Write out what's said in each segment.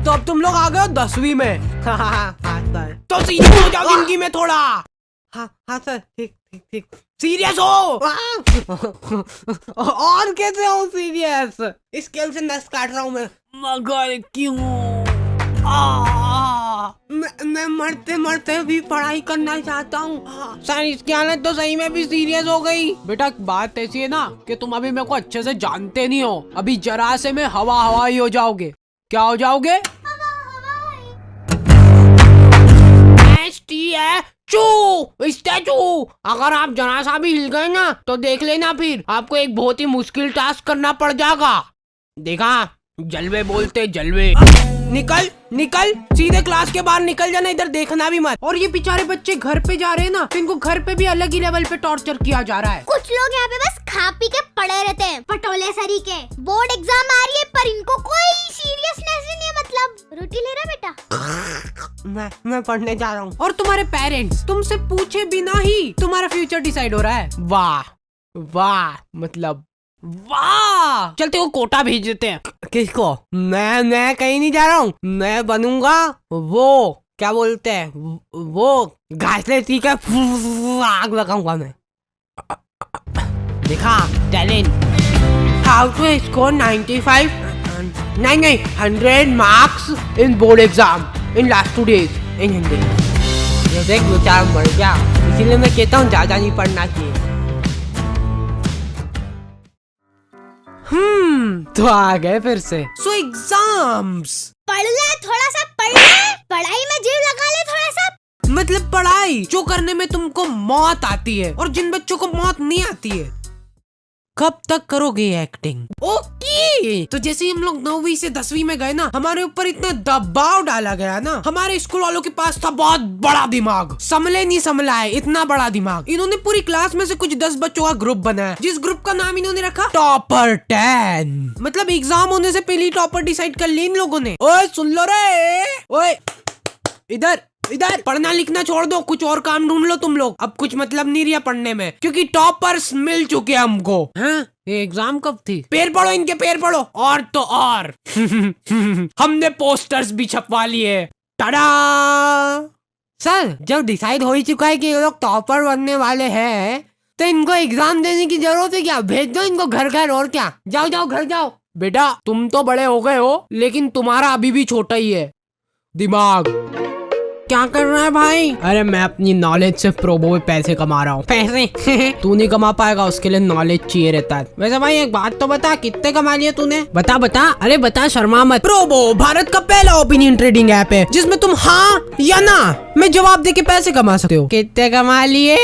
तो अब तुम लोग आ गए हो 10वीं में। हाँ सर। तो सीरियस हो जाओ जिंदगी में थोड़ा। हाँ सर, ठीक ठीक ठीक। सीरियस हो। और कैसे हो सीरियस? स्केल से नस काट रहा हूँ मैं। मगर क्यों? मैं मरते मरते भी पढ़ाई करना चाहता हूँ सर। इसकी हालत तो सही में भी सीरियस हो गई। बेटा बात ऐसी है ना कि तुम अभी मेरे को अच्छे से जानते नहीं हो। अभी जरा से में हवा ही हो जाओगे। क्या हो जाओगे? स्टैचू। अगर आप जरा सा भी हिल गए ना तो देख लेना, फिर आपको एक बहुत ही मुश्किल टास्क करना पड़ जाएगा। देखा, जलवे बोलते जलवे। निकल निकल, सीधे क्लास के बाहर निकल जाना, इधर देखना भी मत। और ये बेचारे बच्चे घर पे जा रहे हैं ना, तो इनको घर पे भी अलग ही लेवल पे टॉर्चर किया जा रहा है। कुछ लोग यहाँ पे बस खा पी के पड़े रहते हैं, पटोले सरी के। बोर्ड एग्जाम आ रही है पर इनको कोई सीरियसनेस ही नहीं है। मतलब रोटी ले रहा बेटा? मैं पढ़ने जा रहा हूँ। और तुम्हारे पेरेंट्स तुमसे पूछे बिना ही तुम्हारा फ्यूचर डिसाइड हो रहा है। वाह वाह, मतलब वाह। चलते वो कोटा भेज देते हैं। किसको? मैं कहीं नहीं जा रहा हूँ। मैं बनूंगा वो, क्या बोलते हैं वो, घास लेती का आग लगाऊंगा मैं। देखा टैलेंट। हाउ टू स्कोर 95 नहीं 100 marks in board exam in last 2 days इन हिंदी। ये देख बेचारा मर गया, इसीलिए मैं कहता हूँ ज्यादा नहीं पढ़ना चाहिए। तो आ गए फिर से। सो एग्जाम्स। पढ़ ले थोड़ा सा, पढ़ ले, पढ़ाई में जीव लगा ले थोड़ा सा। मतलब पढ़ाई जो करने में तुमको मौत आती है और जिन बच्चों को मौत नहीं आती है। कब तक करोगे एक्टिंग? ओके। तो जैसे हम लोग 9वीं से 10वीं में गए ना, हमारे ऊपर इतना दबाव डाला गया ना। हमारे स्कूल वालों के पास था बहुत बड़ा दिमाग, संभले नहीं संभला है इतना बड़ा दिमाग। इन्होंने पूरी क्लास में से कुछ 10 बच्चों का ग्रुप बनाया, जिस ग्रुप का नाम इन्होंने रखा टॉपर 10। मतलब एग्जाम होने से पहले टॉपर डिसाइड कर ली इन लोगों ने। ओए सुन लो रे, ओए इधर इधर, पढ़ना लिखना छोड़ दो, कुछ और काम ढूंढ लो तुम लोग। अब कुछ मतलब नहीं रहा पढ़ने में, क्योंकि टॉपर्स मिल चुके हमको। हाँ? ये एग्जाम कब थी? पैर पढ़ो इनके, पैर पढ़ो। और तो और हमने पोस्टर्स भी छपवा लिए। टाडा। सर जब डिसाइड हो ही चुका है कि ये लोग टॉपर बनने वाले हैं, तो इनको एग्जाम देने की जरूरत है क्या? भेज दो इनको घर घर। और क्या, जाओ जाओ घर जाओ। बेटा तुम तो बड़े हो गए हो, लेकिन तुम्हारा अभी भी छोटा ही है दिमाग। क्या कर रहा है भाई? अरे मैं अपनी नॉलेज से प्रोबो में पैसे कमा रहा हूँ। पैसे? तू नहीं कमा पाएगा, उसके लिए नॉलेज चाहिए रहता है। वैसे भाई एक बात तो बता, कितने कमा लिए तूने? बता बता। अरे बता, शर्मा मत। प्रोबो भारत का पहला ओपिनियन ट्रेडिंग ऐप है जिसमें तुम हाँ या ना में जवाब दे के पैसे कमा सकते हो। कितने कमा लिए?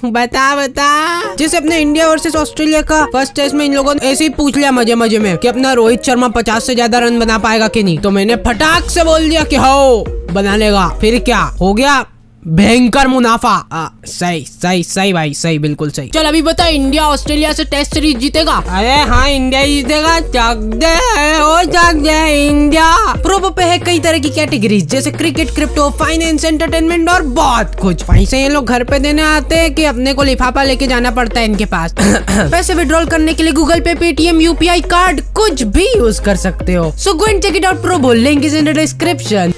बता बता। जैसे अपने इंडिया वर्सेस ऑस्ट्रेलिया का फर्स्ट टेस्ट में इन लोगों ने ऐसे ही पूछ लिया मजे मजे में कि अपना रोहित शर्मा 50 से ज्यादा रन बना पाएगा कि नहीं, तो मैंने फटाक से बोल दिया कि हो बना लेगा। फिर क्या हो गया? भयंकर मुनाफा। सही सही सही भाई, सही, बिल्कुल सही। चल अभी बता, इंडिया ऑस्ट्रेलिया से टेस्ट सीरीज जीतेगा? अरे हाँ इंडिया जीतेगा। चक दे इंडिया। प्रोबो पे है कई तरह की कैटेगरीज, जैसे क्रिकेट, क्रिप्टो, फाइनेंस, एंटरटेनमेंट और बहुत कुछ। पैसे ये लोग घर पे देने आते हैं कि अपने को लिफाफा लेके जाना पड़ता है इनके पास। पैसे विड्रॉल करने के लिए गूगल पे, पेटीएम, यूपीआई कार्ड कुछ भी यूज कर सकते हो। So go and check it out. Probo link is in the description.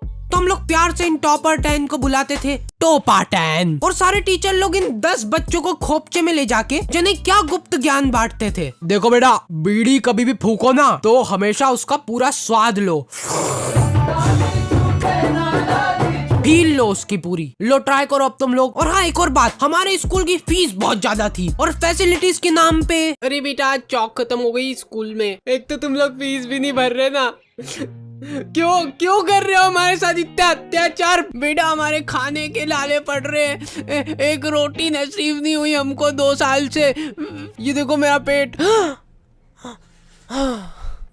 तो हम लोग प्यार से इन टॉपर 10 को बुलाते थे टोपा 10। और सारे टीचर लोग इन 10 बच्चों को खोपचे में ले जाके जिन्हें क्या गुप्त ज्ञान बांटते थे। देखो बेटा, बीड़ी कभी भी फूको ना तो हमेशा उसका पूरा स्वाद लो, फील लो उसकी पूरी। लो ट्राई करो अब तुम लोग। और हाँ एक और बात, हमारे स्कूल की फीस बहुत ज्यादा थी और फैसिलिटीज के नाम पे। अरे बेटा चौक खत्म हो गई स्कूल में। एक तो तुम लोग फीस भी नहीं भर रहे ना। क्यों कर रहे हो हमारे साथ इतना अत्याचार? बेटा हमारे खाने के लाले पड़ रहे हैं, एक रोटी नसीब नहीं हुई हमको 2 साल से। ये देखो मेरा पेट।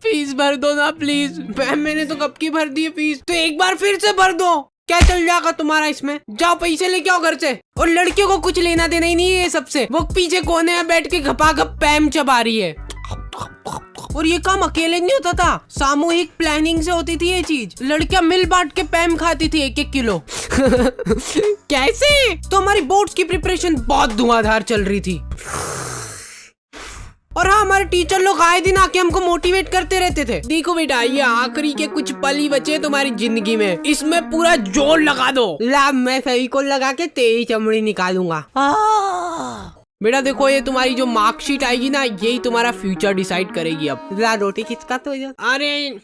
फीस भर दो ना प्लीज। मैम मैंने तो कब की भर दी है फीस, तो एक बार फिर से भर दो। क्या चल जाएगा तुम्हारा इसमें? जाओ पैसे लेके आओ घर से। और लड़कियों को कुछ लेना देना ही नहीं है सबसे। वो पीछे कोने में बैठ के घपाघप पैम चबा रही है। और ये काम अकेले नहीं होता था, सामूहिक प्लानिंग से होती थी ये चीज। लड़कियां मिल बांट के पैम खाती थी 1-1 किलो। कैसे? तो हमारी बोर्ड्स की प्रिपरेशन बहुत धुआंधार चल रही थी। और हाँ, हमारे टीचर लोग आए दिन आके हमको मोटिवेट करते रहते थे। देखो बेटा, ये आखिरी के कुछ पल ही बचे तुम्हारी जिंदगी में, इसमें पूरा जोर लगा दो। ला, मैं सही को लगा के तेरी चमड़ी निकालूंगा। बेटा देखो, ये तुम्हारी जो मार्कशीट आएगी ना, यही तुम्हारा फ्यूचर डिसाइड करेगी। अब ला, रोटी किसका तो अरे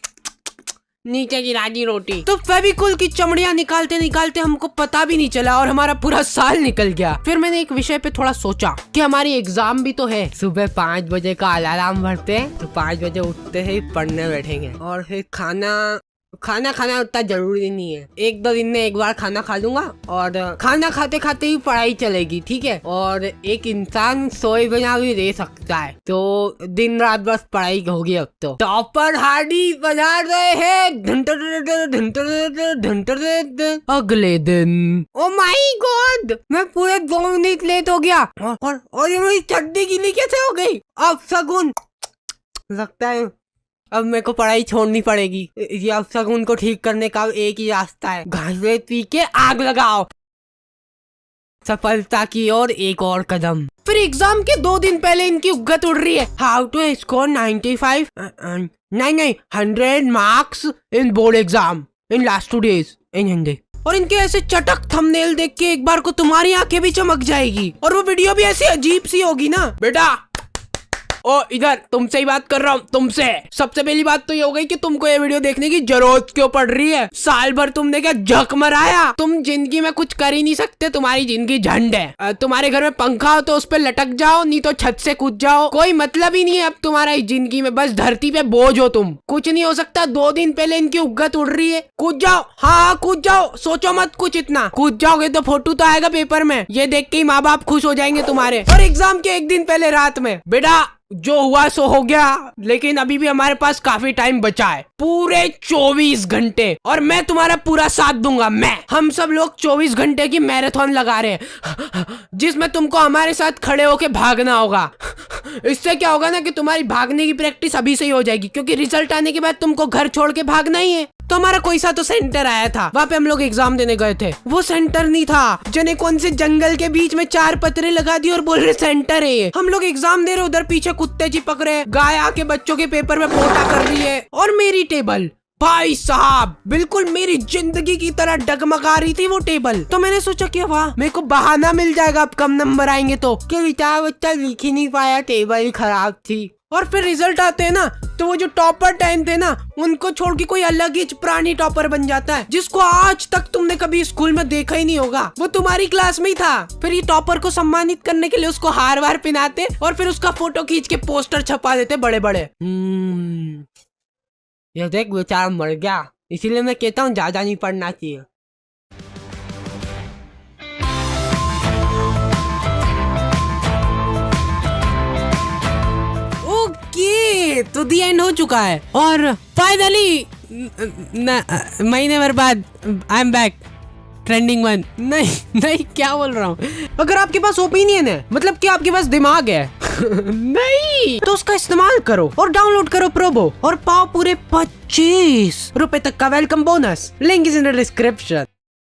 नीचे गिरा दी रोटी। तो फेविकोल की चमड़ियां निकालते निकालते हमको पता भी नहीं चला और हमारा पूरा साल निकल गया। फिर मैंने एक विषय पे थोड़ा सोचा कि हमारी एग्जाम भी तो है। सुबह 5 बजे का अलार्म भरते हैं तो 5 बजे उठते ही पढ़ने बैठेंगे और फिर खाना खाना उतना जरूरी नहीं है। 1-2 दिन में एक बार खाना खा लूंगा और खाना खाते खाते ही पढ़ाई चलेगी, ठीक है। और एक इंसान सोए बिना भी रह सकता है, तो दिन रात बस पढ़ाई होगी। अब तो टॉपर हार्डी बजा रहे हैं। अगले दिन, ओ माय गॉड, मैं पूरे 2 मिनट लेट हो गया और ये मेरी चड्डी गीली कैसे हो गई। अब शगुन, लगता है अब मेरे को पढ़ाई छोड़नी पड़ेगी। ये अब शगुन को ठीक करने का एक ही रास्ता है, घासे पी के आग लगाओ। सफलता की ओर एक और कदम। फिर एग्जाम के 2 दिन पहले इनकी उगत उड़ रही है। हाउ टू स्कोर 95 नहीं 100 marks in board exam in last 2 days इन हिंदी। और इनके ऐसे चटक थंबनेल देख के एक बार को तुम्हारी आंखें भी चमक जाएगी और वो वीडियो भी ऐसी अजीब सी होगी ना। बेटा ओ इधर, तुमसे ही बात कर रहा हूँ, तुमसे। सबसे पहली बात तो ये हो गई कि तुमको ये वीडियो देखने की जरूरत क्यों पड़ रही है। साल भर तुमने क्या झक मराया। तुम जिंदगी में कुछ कर ही नहीं सकते, तुम्हारी जिंदगी झंड है। तुम्हारे घर में पंखा हो तो उस पर लटक जाओ, नहीं तो छत से कूद जाओ। कोई मतलब ही नहीं है अब तुम्हारा जिंदगी में, बस धरती पे बोझ हो तुम। कुछ नहीं हो सकता। 2 दिन पहले इनकी उगत उड़ रही है। कूद जाओ, हाँ कूद जाओ, सोचो मत कुछ इतना। कूद जाओगे तो फोटो तो आएगा पेपर में, ये देख के ही माँ बाप खुश हो जाएंगे तुम्हारे। और एग्जाम के 1 दिन पहले रात में, बेटा जो हुआ सो हो गया, लेकिन अभी भी हमारे पास काफी टाइम बचा है, पूरे 24 घंटे। और मैं तुम्हारा पूरा साथ दूंगा। हम सब लोग 24 घंटे की मैराथन लगा रहे हैं, जिसमें तुमको हमारे साथ खड़े होके भागना होगा। इससे क्या होगा ना कि तुम्हारी भागने की प्रैक्टिस अभी से ही हो जाएगी, क्योंकि रिजल्ट आने के बाद तुमको घर छोड़ के भागना ही है। तो हमारा कोई सा तो सेंटर आया था, वहाँ पे हम लोग एग्जाम देने गए थे। वो सेंटर नहीं था, जने कौन से जंगल के बीच में 4 पत्रे लगा दिए और बोल रहे सेंटर है ये। हम लोग एग्जाम दे रहे, उधर पीछे कुत्ते चिपक रहे, गाय आके बच्चों के पेपर में पोटा कर रही है। और मेरी टेबल, भाई साहब, बिल्कुल मेरी जिंदगी की तरह डगमगा रही थी वो टेबल। तो मैंने सोचा कि वाह, मेरे को बहाना मिल जाएगा अब कम नंबर आएंगे तो, कि बेचारा बच्चा लिख ही नहीं पाया, टेबल ही खराब थी। और फिर रिजल्ट आते हैं ना, तो वो जो टॉपर 10 थे ना, उनको छोड़ के कोई अलग ही प्राणी टॉपर बन जाता है, जिसको आज तक तुमने कभी स्कूल में देखा ही नहीं होगा। वो तुम्हारी क्लास में ही था। फिर ये टॉपर को सम्मानित करने के लिए उसको हार वार पहनाते और फिर उसका फोटो खींच के पोस्टर छपा देते बड़े बड़े। ये देख बेचारा मर गया, इसीलिए मैं कहता हूँ ज्यादा नहीं पढ़ना चाहिए। तो दी एंड हो चुका है और फाइनली महीने भर बाद आई एम बैक, ट्रेंडिंग 1। नहीं क्या बोल रहा हूँ। अगर आपके पास ओपिनियन है, मतलब कि आपके पास दिमाग है नहीं, तो उसका इस्तेमाल करो और डाउनलोड करो प्रोबो और पाओ पूरे 25 रुपए तक का welcome bonus. Link is in the description.